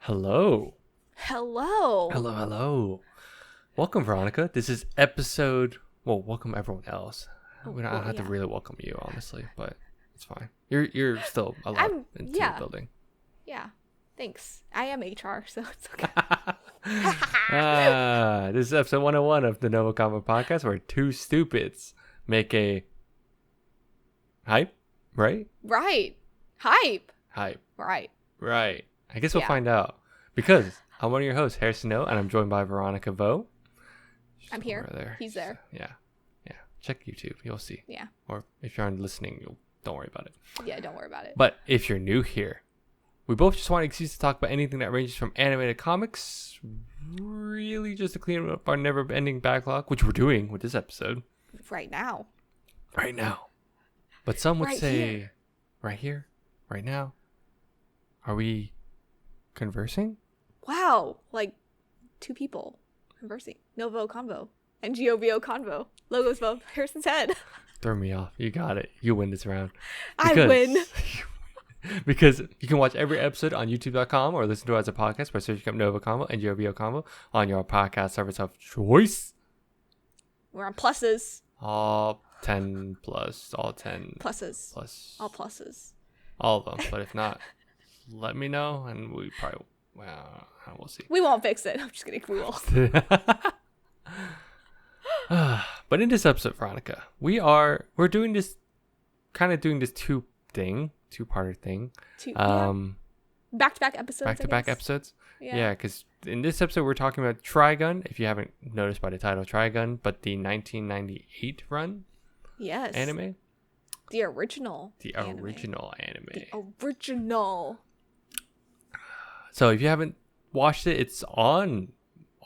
Hello. Hello. Hello. Welcome, Veronica. This is episode... Well, welcome everyone else. I don't have to really welcome you, honestly, but it's fine. You're still alive into the building. Yeah. Thanks. I am HR, so it's okay. This is episode 101 of the NgoVo Convo podcast, where two stupids make a... Hype? Right? Right. Hype. Right. I guess we'll find out. Because I'm one of your hosts, Harrison O, and I'm joined by Veronica Vo. I'm here. He's there. Yeah. Check YouTube. You'll see. Yeah. Or if you're listening, don't worry about it. Yeah, don't worry about it. But if you're new here, we both just want an excuse to talk about anything that ranges from animated comics, really just to clean up our never-ending backlog, which we're doing with this episode. Right now. But some would say, here. right here, right now. Are we conversing? Wow. Like two people conversing. NgoVo Convo. NgoVo Convo. Logos above Harrison's head. Throw me off. You got it. You win this round. I win. Because you can watch every episode on youtube.com or listen to it as a podcast by searching up NgoVo Convo and NgoVo Convo on your podcast service of choice. We're on pluses. All 10 plus. All 10 pluses. Plus. All pluses. All of them. But if not, let me know and we probably... Well, we'll see. We won't fix it. I'm just kidding. We will. But in this episode, Veronica, we're doing this two-parter thing. Back-to-back episodes. Back-to-back episodes. Yeah, because in this episode, we're talking about Trigun, if you haven't noticed by the title, Trigun, but the 1998 run. Yes. Anime. The original anime. The original. So if you haven't watched it, it's on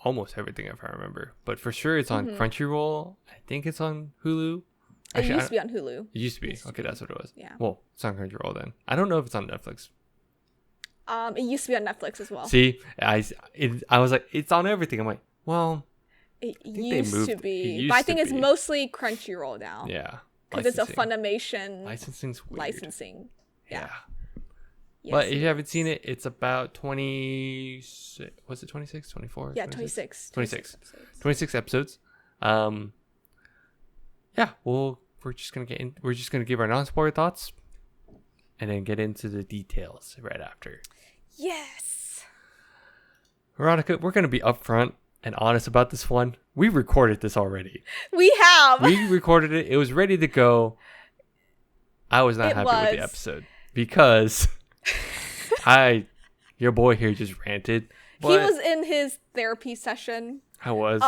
almost everything if I remember. But for sure, it's on Crunchyroll. I think it's on Hulu. Actually, it used to be on Hulu. It used to be. Okay, that's what it was. Yeah. Well, it's on Crunchyroll then. I don't know if it's on Netflix. It used to be on Netflix as well. See, I was like, it's on everything. I'm like, well, it used to be. But I think it's mostly Crunchyroll now. Yeah. Because it's a Funimation licensing's weird. Licensing. Yeah. Yes, but if you haven't seen it, it's about 26. Was it 26? 24? Yeah, 26. 26 episodes. Yeah, we're just gonna give our non-spoiler thoughts, and then get into the details right after. Yes. Veronica, we're gonna be upfront and honest about this one. We recorded this already. We have. We recorded it. It was ready to go. I was not happy with the episode because your boy here just ranted. He was in his therapy session. I was.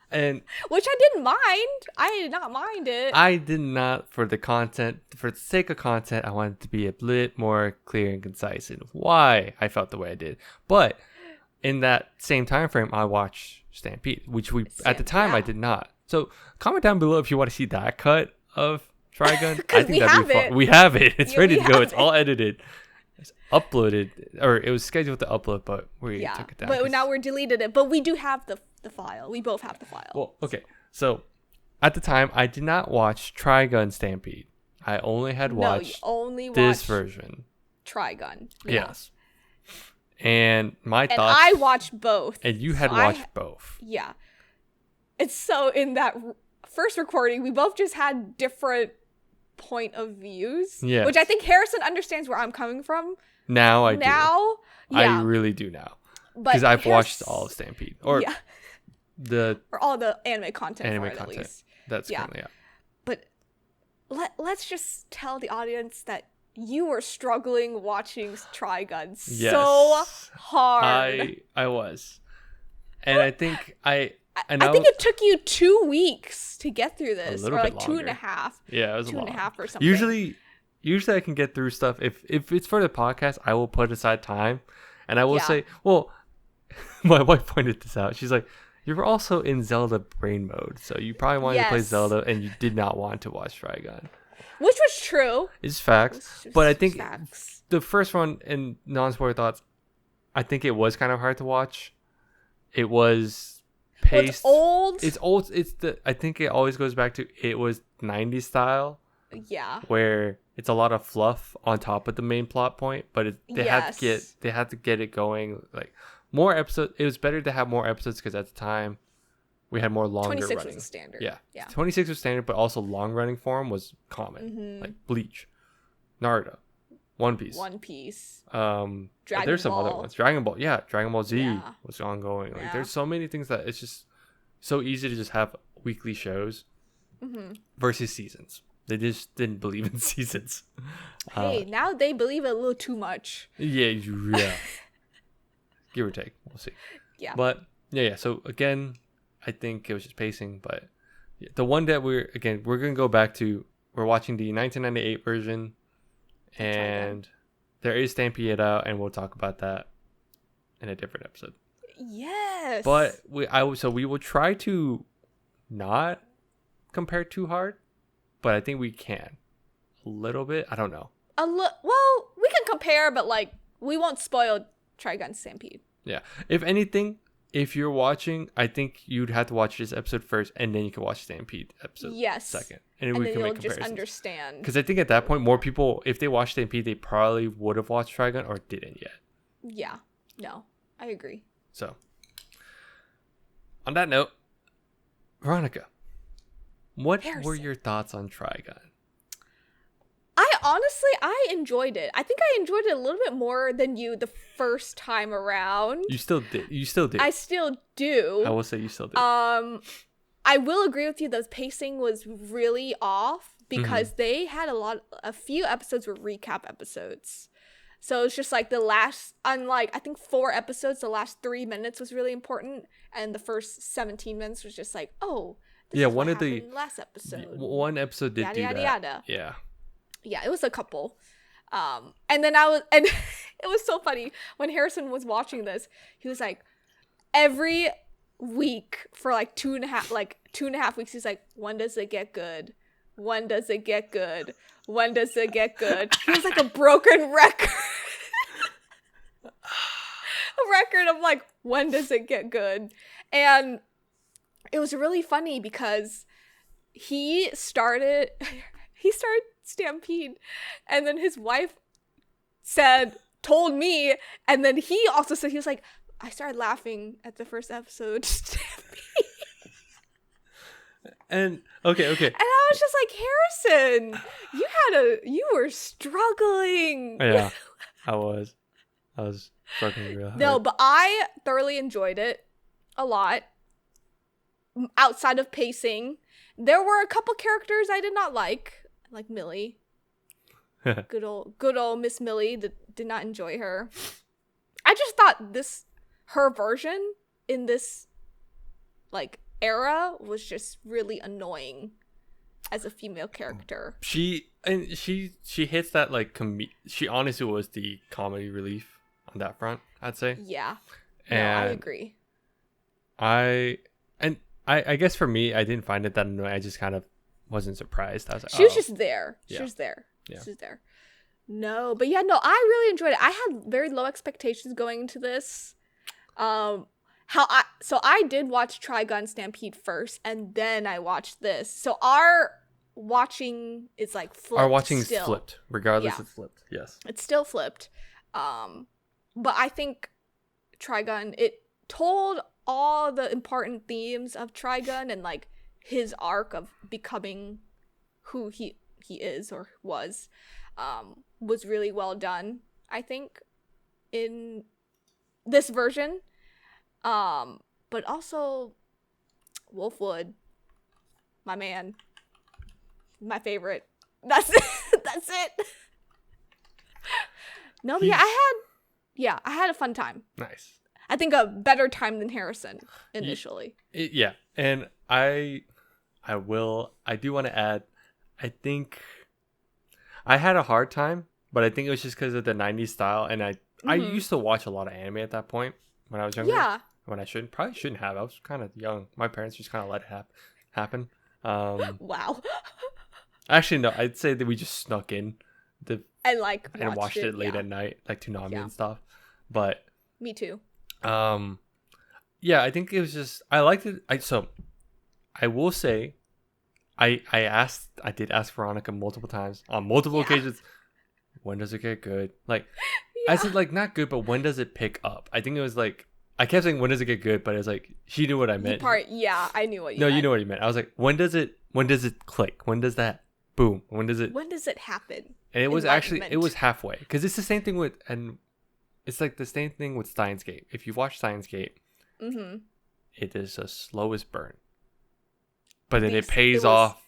And which I didn't mind. I did not mind it. I did not, for the sake of content, I wanted to be a bit more clear and concise in why I felt the way I did. But in that same time frame, I watched Stampede, which at the time I did not. So comment down below if you want to see that cut of Trigun. I think that'd be fun. We have it. It's ready to go. It's all edited. It's uploaded, or it was scheduled to upload, but we took it down. But now we're deleted it. But we do have the file. We both have the file. Well, okay. So at the time, I did not watch Trigun Stampede. I only had watched this version. Trigun. Yeah. Yes. And my thoughts. And I watched both. And you had watched both. Yeah. It's so in that first recording, we both just had different point of views. Yeah. Which I think Harrison understands where I'm coming from. Now I do. Yeah. I really do now. Because I've watched all of Stampede. Or all the anime content. At least. That's currently out. But let's just tell the audience that you were struggling watching Trigun so hard. I was. And I think I think it took you 2 weeks to get through this, or like longer. 2.5. Yeah, it was 2.5 or something. Usually I can get through stuff. If it's for the podcast, I will put aside time, and I will say, well, my wife pointed this out. She's like, you were also in Zelda brain mode, so you probably wanted to play Zelda, and you did not want to watch Trigun. Which was true. It's facts, but I think the first one in non-spoiler thoughts, I think it was kind of hard to watch. It was paced. Well, it's old. It's old. I think it always goes back to it was 90s style. Yeah. where it's a lot of fluff on top of the main plot point, but they had to get it going. Like more episodes. It was better to have more episodes because at the time we had more longer 26 running. was a standard. Yeah. 26 was standard, but also long running form was common. Like Bleach, Naruto, One Piece. There's some other ones. Dragon Ball. Yeah, Dragon Ball Z was ongoing. Like there's so many things that it's just so easy to just have weekly shows versus seasons. They just didn't believe in seasons. Hey, now they believe it a little too much. Yeah. Give or take. We'll see. Yeah. But yeah. So again, I think it was just pacing. But the one that we're going to go back to, we're watching the 1998 version. And there is Stampede out, and we'll talk about that in a different episode. Yes. But we will try to not compare too hard, but I think we can a little bit. I don't know. Well, we can compare, but like we won't spoil Trigun Stampede. Yeah. If anything, if you're watching, I think you'd have to watch this episode first, and then you can watch Stampede episode second, and we can make comparisons. Just understand. Because I think at that point, more people, if they watched Stampede, they probably would have watched Trigun or didn't yet. Yeah. No, I agree. So, on that note, Veronica, what were your thoughts on Trigun? I enjoyed it. I think I enjoyed it a little bit more than you the first time around. You still did. I still do. I will say you still did. I will agree with you. The pacing was really off because they had a few episodes were recap episodes. So it's just like unlike I think 4 episodes, the last 3 minutes was really important, and the first 17 minutes was just like, oh, this is what happened last episode. One episode did do that. Yada. Yeah, it was a couple. And then and it was so funny when Harrison was watching this. He was like, every week for like 2.5 weeks, he's like, when does it get good? When does it get good? When does it get good? He was like a broken record. A record of like, when does it get good? And it was really funny because he started Stampede, and then his wife told me, and then he also said, he was like, I started laughing at the first episode Stampede. And okay. And I was just like, Harrison, you were struggling. Yeah, I was struggling real hard. No, but I thoroughly enjoyed it a lot. Outside of pacing, there were a couple characters I did not like Millie. good old Miss Millie. Did not enjoy her. I just thought her version in this like era was just really annoying as a female character. She hits that like she honestly was the comedy relief on that front, I'd say. Yeah. And no, I agree. I guess for me, I didn't find it that annoying. I just kind of wasn't surprised. I was like, she was just there. She Yeah. was there. Yeah. She was there. No, but yeah, no, I really enjoyed it. I had very low expectations going into this. I did watch Trigun Stampede first, and then I watched this. So our watching is like flipped. Our watching still. is flipped. Regardless, Yeah. it's flipped. Yes. It's still flipped. But I think Trigun, it told all the important themes of Trigun and like his arc of becoming who he is or was really well done, I think, in this version. But also Wolfwood, my man, my favorite. That's it. That's it. No, but I had a fun time. Nice. I think a better time than Harrison initially. Yeah. And I do want to add, I think I had a hard time, but I think it was just because of the 90s style. And I used to watch a lot of anime at that point when I was younger. Yeah. When I probably shouldn't have. I was kind of young. My parents just kind of let it happen. Wow. Actually, no, I'd say that we just snuck in and watched it late at night, like Toonami and stuff. But me too. Yeah, I think it was just I liked it. I will say I did ask Veronica multiple times on multiple occasions, when does it get good? Like, I said like not good, but when does it pick up? I think it was like I kept saying when does it get good, but it was like she knew what I meant. I knew what you meant. No, you know what you meant. I was like, when does it click? When does that boom? When does it happen? And it was actually halfway, because it's the same thing with, and it's like the same thing with Steins Gate. If you watch Steins Gate, it is the slowest burn, but then it pays off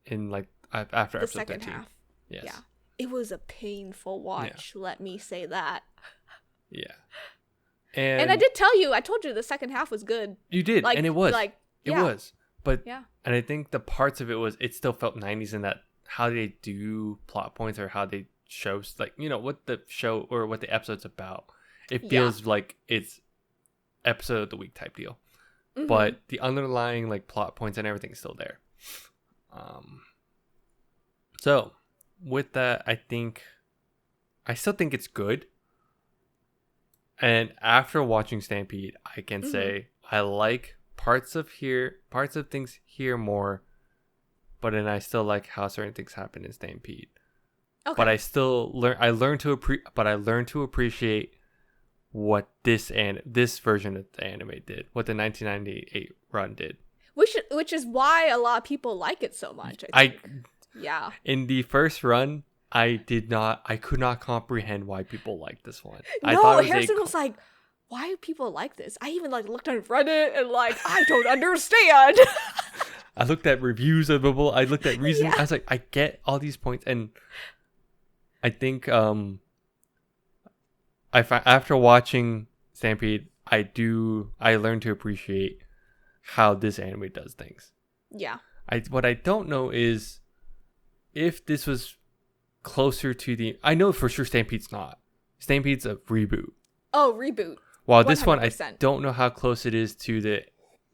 in like after the episode second 13. half. Yes. Yeah, it was a painful watch. Yeah. Let me say that. Yeah, and I did tell you. I told you the second half was good. You did, like, and it was like it was, but yeah. And I think the parts of it still felt 90s in that how they do plot points or how they show, like, you know, what the show or what the episode's about. It feels like it's episode of the week type deal, but the underlying like plot points and everything is still there. So with that, I still think it's good. And after watching Stampede, I can say I like parts of things here more, but then I still like how certain things happen in Stampede. Okay. But I learned to appreciate what this version of the anime did, what the 1998 run did. Which is why a lot of people like it so much. I think. Yeah. In the first run, I could not comprehend why people liked this one. No, Harrison was like, why do people like this? I even like looked on Reddit and like, I don't understand. I looked at reviews of people. I looked at reasons. Yeah. I was like, I get all these points, and I think after watching Stampede, I learned to appreciate how this anime does things. Yeah. What I don't know is if this was closer to I know for sure Stampede's not. Stampede's a reboot. Oh, reboot. While 100%. This one, I don't know how close it is to the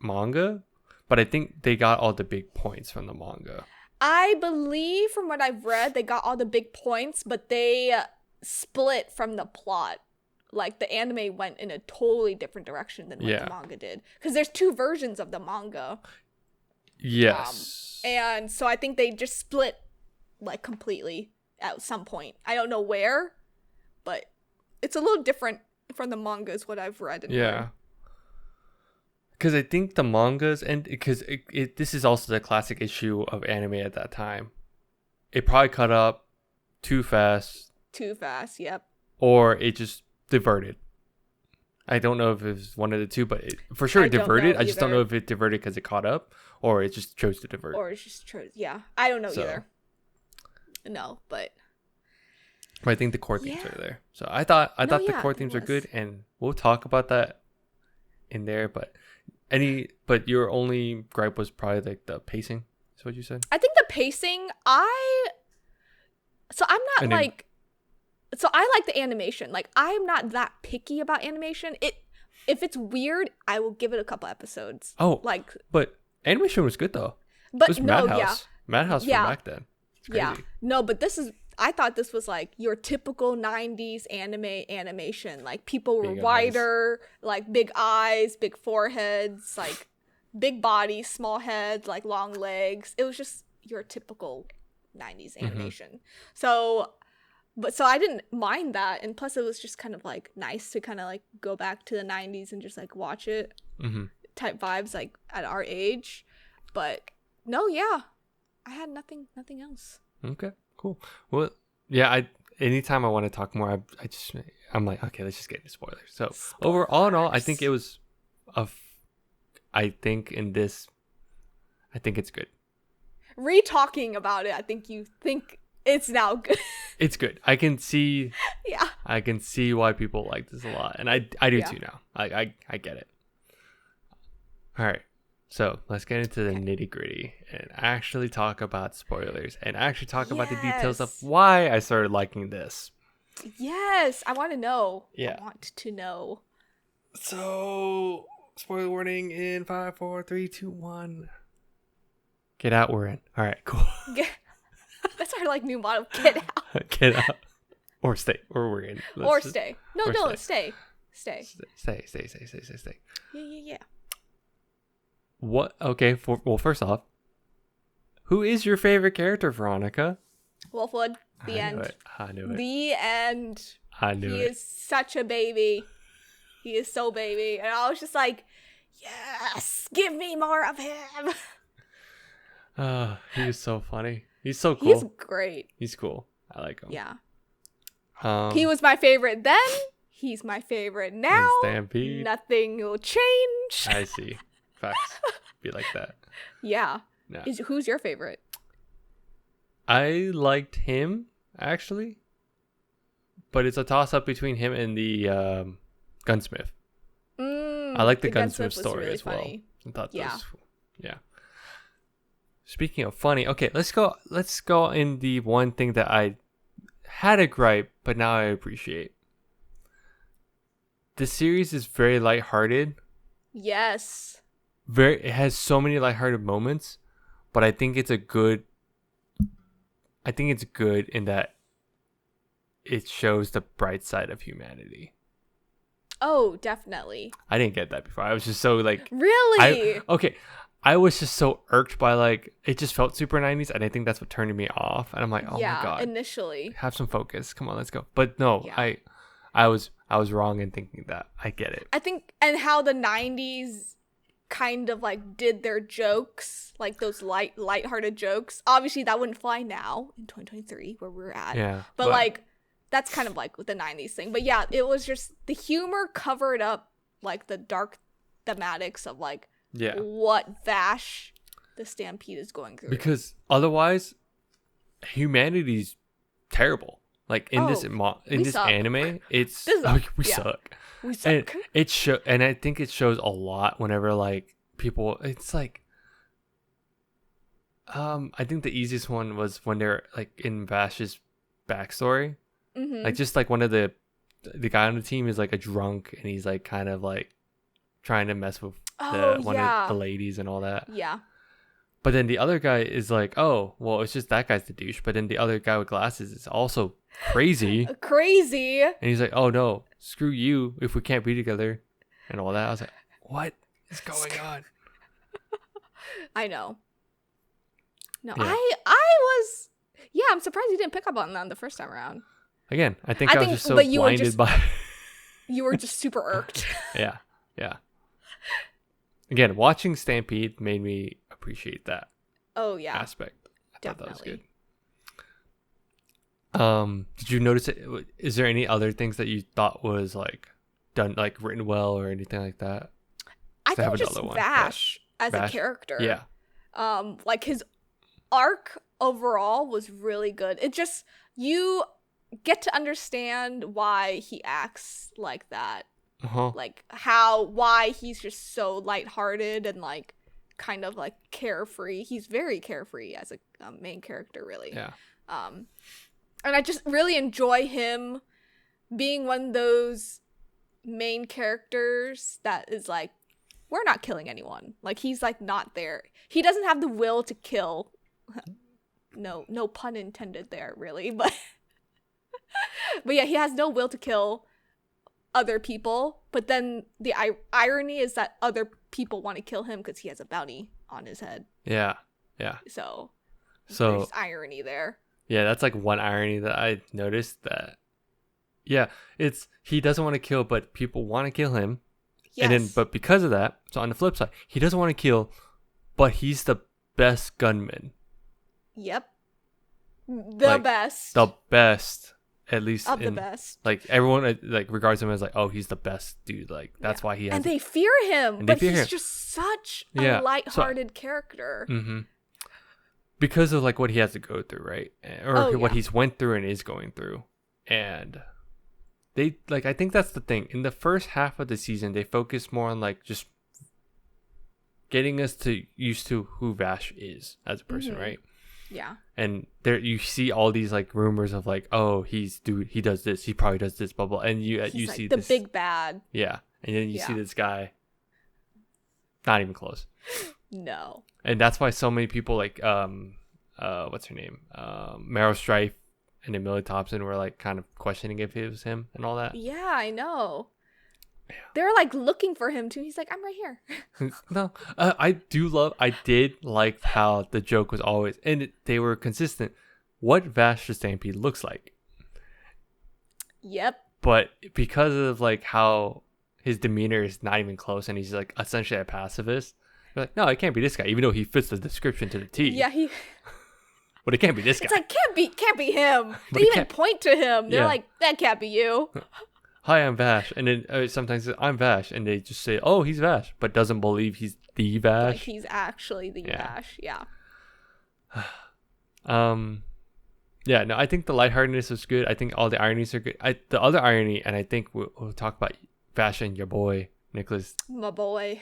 manga, but I think they got all the big points from the manga. I believe from what I've read, they got all the big points, but they split from the plot. Like, the anime went in a totally different direction than what the manga did. Because there's 2 versions of the manga. Yes. And so I think they just split, like, completely at some point. I don't know where, but it's a little different from the manga is what I've read. Yeah. Because I think the mangas, and because this is also the classic issue of anime at that time. It probably cut up too fast. Too fast, yep. Or it just diverted. I don't know if it was one of the two, but for sure it diverted. I just don't know if it diverted because it caught up, or it just chose to divert. Or it just chose, yeah. I don't know either. No, but I think the core themes are there. So I thought the core themes are good, and we'll talk about that in there. But your only gripe was probably like the pacing. Is what you said? I think the pacing. So I like the animation. Like, I'm not that picky about animation. If it's weird, I will give it a couple episodes. Oh, like, but animation was good though. But it was Madhouse. Madhouse from back then. Yeah. No, but I thought this was like your typical 90s anime animation. Like, people were wider, like big eyes, big foreheads, like big bodies, small heads, like long legs. It was just your typical 90s animation. So I didn't mind that, and plus it was just kind of like nice to kind of like go back to the 90s and just like watch it type vibes like at our age. But no, I had nothing else. Okay, cool. Well, yeah, anytime I want to talk more, I'm like, okay, let's just get into spoilers. So overall, in all, I think it was I think it's good. Re-talking about it, I think you think it's now good. It's good. I can see. Yeah. I can see why people like this a lot, and I do too now. I get it. All right, so let's get into the nitty gritty and actually talk about spoilers and actually talk about the details of why I started liking this. Yes, I want to know. Yeah. I want to know. So, spoiler warning in 5, 4, 3, 2, 1. Get out. We're in. All right. Cool. That's our like new motto. Get out. Get out. Or stay. Or we're in. Stay. No, stay. Stay. Stay. Yeah. What? Okay. Well, first off, Who is your favorite character, Veronica? Wolfwood. The I end. knew it. I knew it. The end. I knew He it. is such a baby. He is so baby. And I was just like, yes, give me more of him. He is so funny. He's so cool. He's great. He's cool. I like him. Yeah. He He was my favorite then. He's my favorite now. Stampede. Nothing will change. I see. Facts. Be like that. Yeah. No. Who's your favorite? I liked him, actually. But it's a toss-up between him and the gunsmith. I like the gunsmith story really as well. funny. I thought Yeah. that was, yeah. Speaking of funny, okay, let's go in the one thing that I had a gripe, but now I appreciate. The series is very lighthearted. Yes. It has so many lighthearted moments, but I think it's good in that it shows the bright side of humanity. Oh, definitely. I didn't get that before. I was just so like Really? I was just so irked by like it just felt super 90s, and I think that's what turned me off. And I'm like, oh my god, initially. have some focus. Come on, let's go. But no, Yeah. I was wrong in thinking that. I get it. I think, and how the 90s kind of like did their jokes, like those lighthearted jokes. Obviously, that wouldn't fly now in 2023 where we're at. Yeah, But like, that's kind of like with the 90s thing. But yeah, it was just the humor covered up like the dark thematics of like what Vash the Stampede is going through. Because otherwise, humanity's terrible. Like in this suck. anime, it's we yeah. suck. We suck. And I think it shows a lot whenever like people. It's like, I think the easiest one was when they're like in Vash's backstory. Mm-hmm. Like just like one of the guy on the team is like a drunk, and he's like kind of like trying to mess with one of the ladies and all that. Yeah. But then the other guy is like, oh, well, it's just that guy's the douche. But then the other guy with glasses is also crazy. Crazy. And he's like, oh, no, screw you if we can't be together and all that. I was like, what is going on? I know. No, Yeah. I'm surprised you didn't pick up on that the first time around. Again, I think I was just so but you were blinded just- by... You were just super irked. Yeah. Again, watching Stampede made me appreciate that Oh, yeah. aspect. I thought that was Definitely. good. Did you notice it? Is there any other things that you thought was like done, like written well or anything like that? I I have think just another one, Vash as Vash? a character. Yeah. Like his arc overall was really good. It just, you get to understand why he acts like that. Uh-huh. Like why he's just so lighthearted and like kind of like carefree. He's very carefree as a main character, really. Yeah. And I just really enjoy him being one of those main characters that is like, we're not killing anyone. Like, he's like not there. He doesn't have the will to kill. No pun intended there, really. But yeah, he has no will to kill other people. But then the irony is that other people want to kill him because he has a bounty on his head. Yeah. So So there's irony there. yeah, that's like one irony that I noticed that. Yeah, it's he doesn't want to kill, but people want to kill him. Yes. And then, but because of that, so on the flip side, he doesn't want to kill, but he's the best gunman. Yep. The best. The best, at least of the best. Like everyone like regards him as like, oh, he's the best dude. Like that's why he has. And they fear him, but he's just such a lighthearted character. Mm-hmm. Because of like what he has to go through, right? Or what he's went through and is going through, and they like I think that's the thing. In the first half of the season, they focus more on like just getting us to used to who Vash is as a person, right? Yeah. And there you see all these like rumors of like, oh, he does this, he probably does this, blah blah, and you He's see the this big bad. yeah, and then you see this guy, not even close. No. And that's why so many people like what's her name, Meryl Streep and Emily Thompson were like kind of questioning if it was him and all that. Yeah, I know. They're like looking for him too. He's like, I'm right here. No, I did like how the joke was always, and they were consistent, what Vash the Stampede looks like. Yep. But because of like how his demeanor is not even close, and he's like essentially a pacifist, you're like, no, it can't be this guy, even though he fits the description to the T. Yeah, But it can't be this guy. It's like can't be him. But They it even can't- point to him. They're Yeah. like, that can't be you. Hi, I'm Vash, and then sometimes I'm Vash, and they just say, oh, he's Vash, but doesn't believe he's the Like Vash. he's actually the Yeah. Vash. Yeah. Yeah, no, I think the lightheartedness was good. I think all the ironies are good. The other irony, and I think we'll talk about Vash and your boy Nicholas My boy.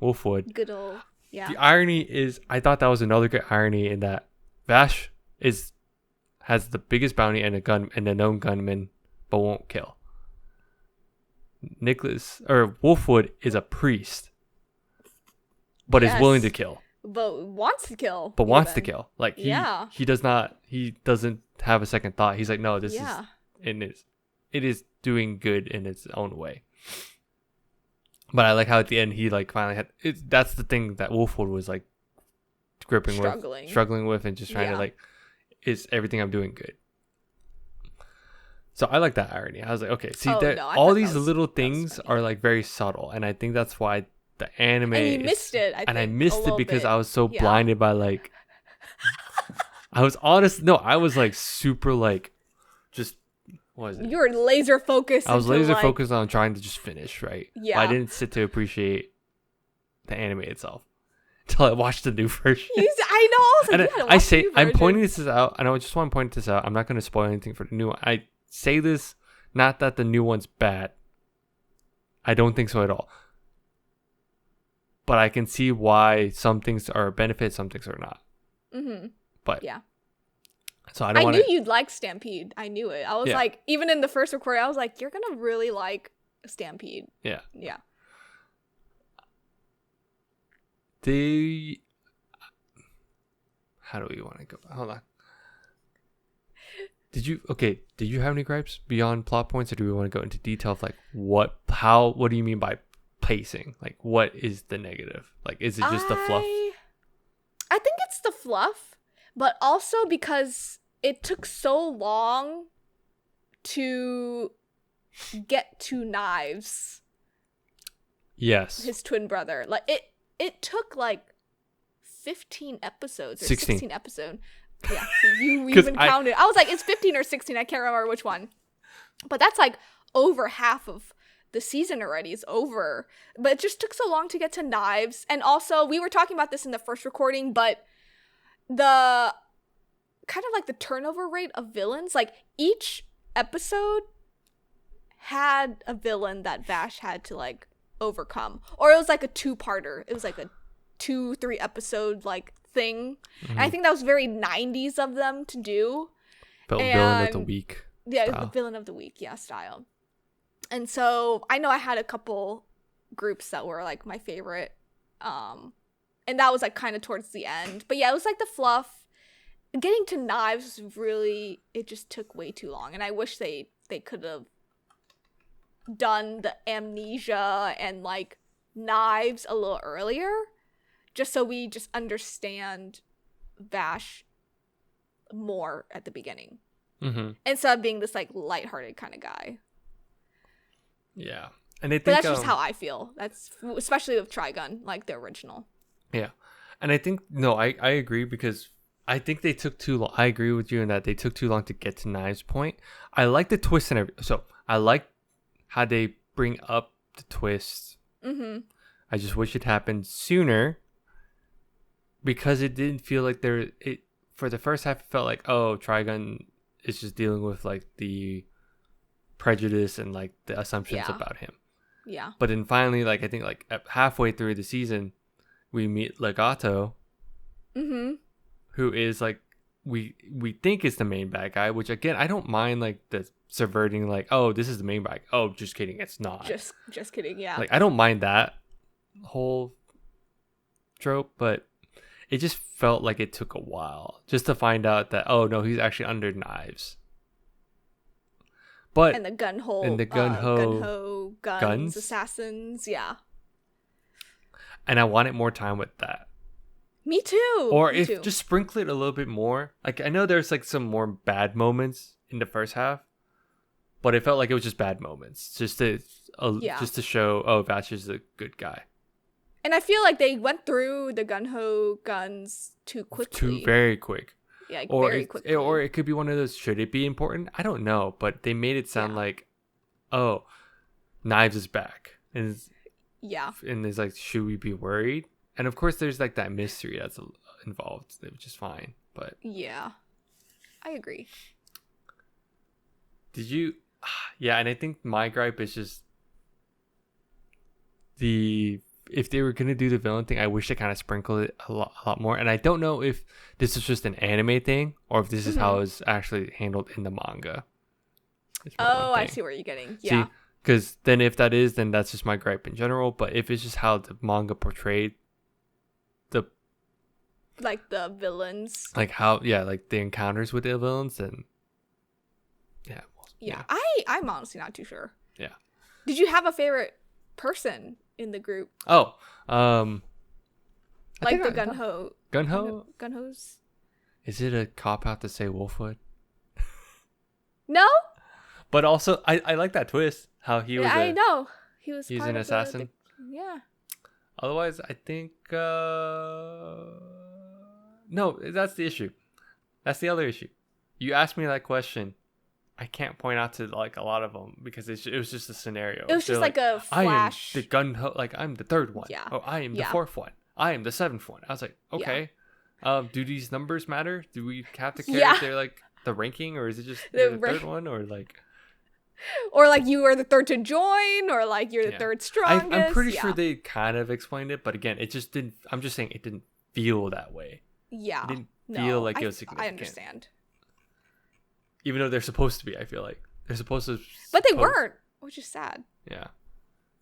Wolfwood. Good old. Yeah. The irony is, I thought that was another good irony in that Vash has the biggest bounty and a known gunman, but won't kill. Wolfwood is a priest, but is willing to Yes. kill. But wants to kill. But wants to even. kill. Like Yeah. he doesn't have a second thought. He's like, no, this Yeah. it is doing good in its own way. But I like how at the end he like finally had it. That's the thing that Wolfwood was like struggling with, and just trying to Yeah. like, is everything I'm doing good? So I like that irony. I was like, okay, see, Oh, that no, I all thought these that was- little that was things funny. are like very subtle, and I think that's why the anime And you is- missed it. I and I think, a missed it little because bit. I was so Yeah. blinded by like I was like super like just what is it? You were laser focused. I was into, laser like, focused on trying to just finish, right? But Yeah. I didn't sit to appreciate the anime itself until I watched the new version. I know. I was like, And you gotta I watch say the new I'm version. pointing this out, and I just want to point this out. I'm not going to spoil anything for the new one. I say this not that the new one's bad. I don't think so at all. But I can see why some things are a benefit, some things are not. Mm-hmm. But Yeah. so I I don't want knew to. you'd like Stampede. I knew it. I was Yeah. like, even in the first recording, I was like, you're gonna really like Stampede. Yeah. Yeah. How do we want to go? Hold on. Did you have any gripes beyond plot points, or do we want to go into detail of like what do you mean by pacing? Like, what is the negative? Like, is it just the fluff? I think it's the fluff, but also because it took so long to get to Knives, Yes. his twin brother. Like it took like 15 episodes or 16. 16 episodes. Yeah, so you 'Cause even counted. I was like, it's 15 or 16. I can't remember which one. But that's like over half of the season already. It's over. But it just took so long to get to Knives. And also, we were talking about this in the first recording, but the kind of like the turnover rate of villains, like each episode had a villain that Vash had to like overcome. Or it was like a two-parter. It was like a 2-3 episode like thing. And I think that was very 90s of them to do. Villain of the and- week. Yeah, style. the villain of the week, yeah, style. And so I know I had a couple groups that were like my favorite. And that was like kind of towards the end. But yeah, it was like the fluff. Getting to Knives was really, it just took way too long. And I wish they could have done the amnesia and like Knives a little earlier. Just so we just understand Vash more at the beginning. Mm-hmm. Instead of being this like lighthearted kind of guy. Yeah, and I think But that's just how I feel. That's especially with Trigun, like the original. Yeah, and I think I agree, because I think they took too long. I agree with you in that they took too long to get to Knives' point. I like the twist and everything. So I like how they bring up the twist. Mm-hmm. I just wish it happened sooner, because it didn't feel like for the first half it felt like, oh, Trigun is just dealing with like the prejudice and like the assumptions Yeah. about him. Yeah. But then finally, like I think like halfway through the season, we meet Legato, Mm-hmm. who is like we think is the main bad guy, which again I don't mind like the subverting, like, oh, this is the main bad guy. Oh, just kidding, it's not. Just kidding, yeah. Like I don't mind that whole trope, but it just felt like it took a while just to find out that, oh no, he's actually under Knives. But And the gun hole, and the guns, guns? assassins. Yeah. and I wanted more time with that. Me too. Or Me if too. just sprinkle it a little bit more. Like I know there's like some more bad moments in the first half, but it felt like it was just bad moments, just to Yeah. just to show, oh, Vash is a good guy. And I feel like they went through the guns too quickly. Too very quick. Yeah, like Or very it, quickly. or it could be one of those. Should it be important? I don't know, but they made it sound Yeah. like, oh, Knives is back, Yeah. and it's like, should we be worried? And of course, there's like that mystery that's involved, which is fine. But Yeah. I agree. did you? Yeah, and I think my gripe is just if they were gonna do the villain thing, I wish they kind of sprinkled it a lot more. And I don't know if this is just an anime thing or if this is how it's actually handled in the manga. Oh, I see where you're getting. Yeah. See, because then if that is, then that's just my gripe in general. But if it's just how the manga portrayed the Like the villains. like how like the encounters with the villains, then Yeah. I'm honestly not too sure. Yeah. Did you have a favorite person in the group? Oh, Like the Gunho. Gunhos? Is it a cop out to say Wolfwood? No? But also, I like that twist. How he was. I know. He's an part of assassin. Yeah. Otherwise, I think. No, that's the issue. That's the other issue. You asked me that question. I can't point out to like a lot of them because it was just a scenario. It was just like a flash. I am the gun. Like I'm the third one. Yeah. Oh, I am the Yeah. fourth one. I am the seventh one. I was like, okay. Do these numbers matter? Do we have to care if they're like the ranking, or is it just the third one, or like? Or like you are the third to join, or like you're the third strongest. I'm pretty sure they kind of explained it, but again, it just didn't. I'm just saying it didn't feel that way. Yeah. It didn't feel like it was significant. I understand. Even though they're supposed to be, I feel like they're supposed to. But they weren't, which is sad. Yeah.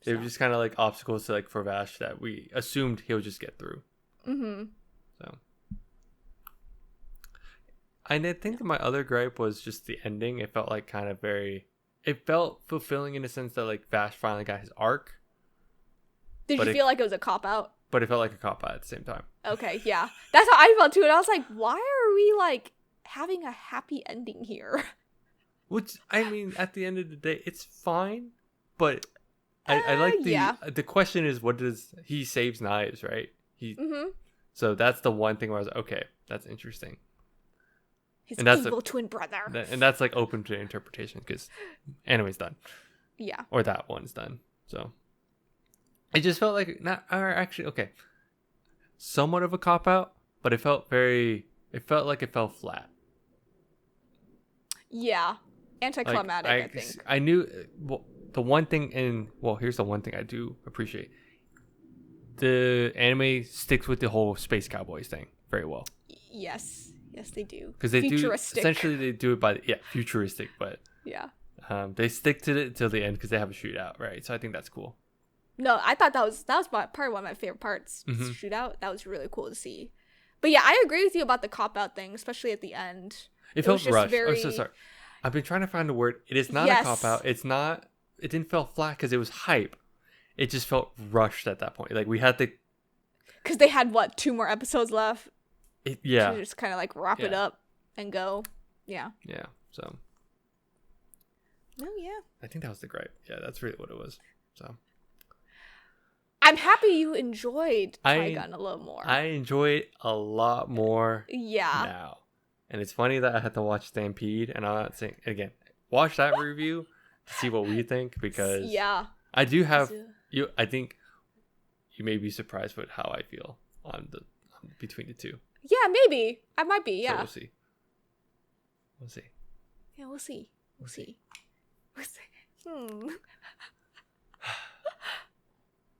They were just kind of like obstacles to like for Vash that we assumed he'll just get through. Mm-hmm. So. And I think my other gripe was just the ending. It felt like kind of it felt fulfilling in a sense that like Vash finally got his arc. Did you feel like it was a cop out? But it felt like a cop out at the same time. Okay, yeah. That's how I felt too. And I was like, why are we like having a happy ending here? Which, I mean, at the end of the day, it's fine. But I like the question is, what does he saves Knives, right? So that's the one thing where I was like, okay, that's interesting. His evil twin brother. And that's like open to interpretation because anime's done. Yeah. Or that one's done. So it just felt like somewhat of a cop out, but it felt like it fell flat. Yeah. Anticlimactic, I think. I knew the one thing here's the one thing I do appreciate. The anime sticks with the whole space cowboys thing very well. Yes. Yes, they do. Because they do essentially they do it by futuristic, but they stick to it till the end because they have a shootout, right? So I think that's cool. No, I thought that was probably one of my favorite parts. Shootout, that was really cool to see. But yeah, I agree with you about the cop out thing, especially at the end. It felt rushed. I'm so sorry. I've been trying to find a word. It is not a cop out. It's not. It didn't feel flat because it was hype. It just felt rushed at that point. Like we had to. Because they had 2 more episodes left. To just kind of like wrap it up and go. Yeah. Yeah. So. Oh yeah. I think that was the gripe. Yeah, that's really what it was. So. I'm happy you enjoyed Trigun a little more. I enjoy it a lot more. Now, and it's funny that I had to watch Stampede, and I'm not saying again. Watch that review to see what we think because I do have you. I think you may be surprised with how I feel on between the two. Yeah, maybe I might be. Yeah, so we'll see. Yeah, we'll see. We'll see.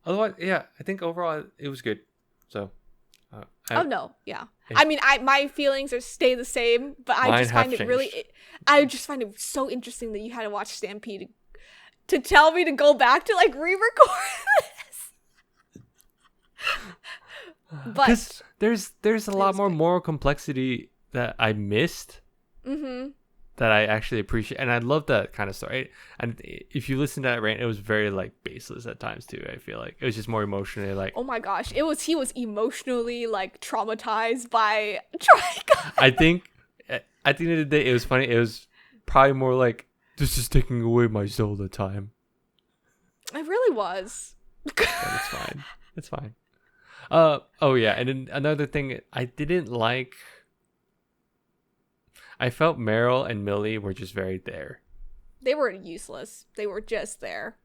Otherwise, I think overall it was good. So. I mean, my feelings stay the same, but I just find it really. I just find it so interesting that you had to watch Stampede to tell me to go back to like re-record this. But there's a lot more moral complexity that I missed. that I actually appreciate, and I love that kind of story. And if you listen to that rant, it was very like baseless at times too. I feel like it was just more emotionally like. Oh my gosh, he was emotionally like traumatized by Trigun. I think at the end of the day, it was funny. It was probably more like, this is taking away my Zelda time. It really was. But it's fine. It's fine. Oh yeah, and then another thing I didn't like. I felt Meryl and Millie were just very there. They were useless. They were just there.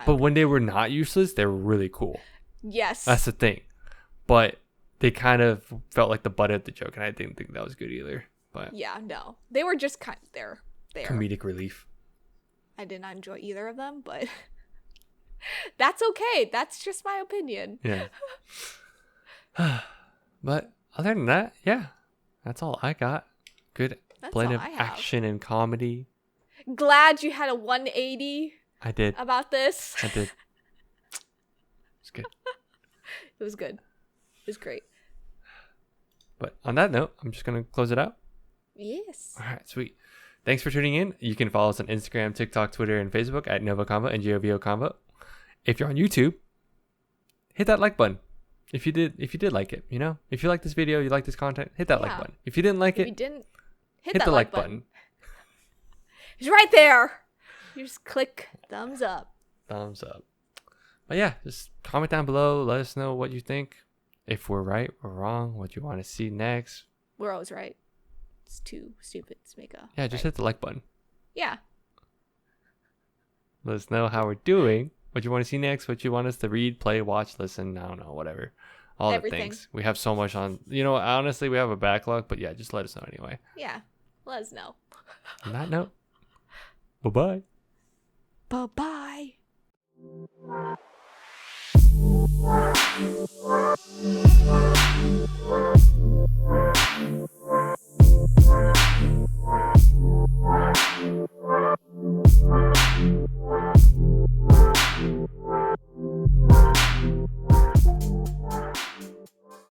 But when they were not useless, they were really cool. Yes. That's the thing. But they kind of felt like the butt of the joke, and I didn't think that was good either. But yeah, no. They were just kind of there. Comedic relief. I did not enjoy either of them, but that's okay. That's just my opinion. Yeah. But other than that, yeah. That's all I got. Good blend of action and comedy. Glad you had a 180. I did. About this. I did. It's good. It was good. It was great. But on that note, I'm just going to close it out. Yes. All right, sweet. Thanks for tuning in. You can follow us on Instagram, TikTok, Twitter, and Facebook at NgoVo Convo and NgoVo Convo. If you're on YouTube, hit that like button. If you did like it, you know? If you like this video, you like this content, hit that like button. If you didn't like it, you didn't, hit the like button. It's right there. You just click thumbs up. Thumbs up. But yeah, just comment down below. Let us know what you think. If we're right or wrong, what you want to see next. We're always right. It's too stupid to make a. Yeah, just hit the like button. Yeah. Let us know how we're doing. What you want to see next. What you want us to read, play, watch, listen. I don't know, whatever. All Everything. the things. We have so much on. You know, honestly, we have a backlog. But yeah, just let us know anyway. Yeah. Let us know. On that note, bye-bye. Bye-bye.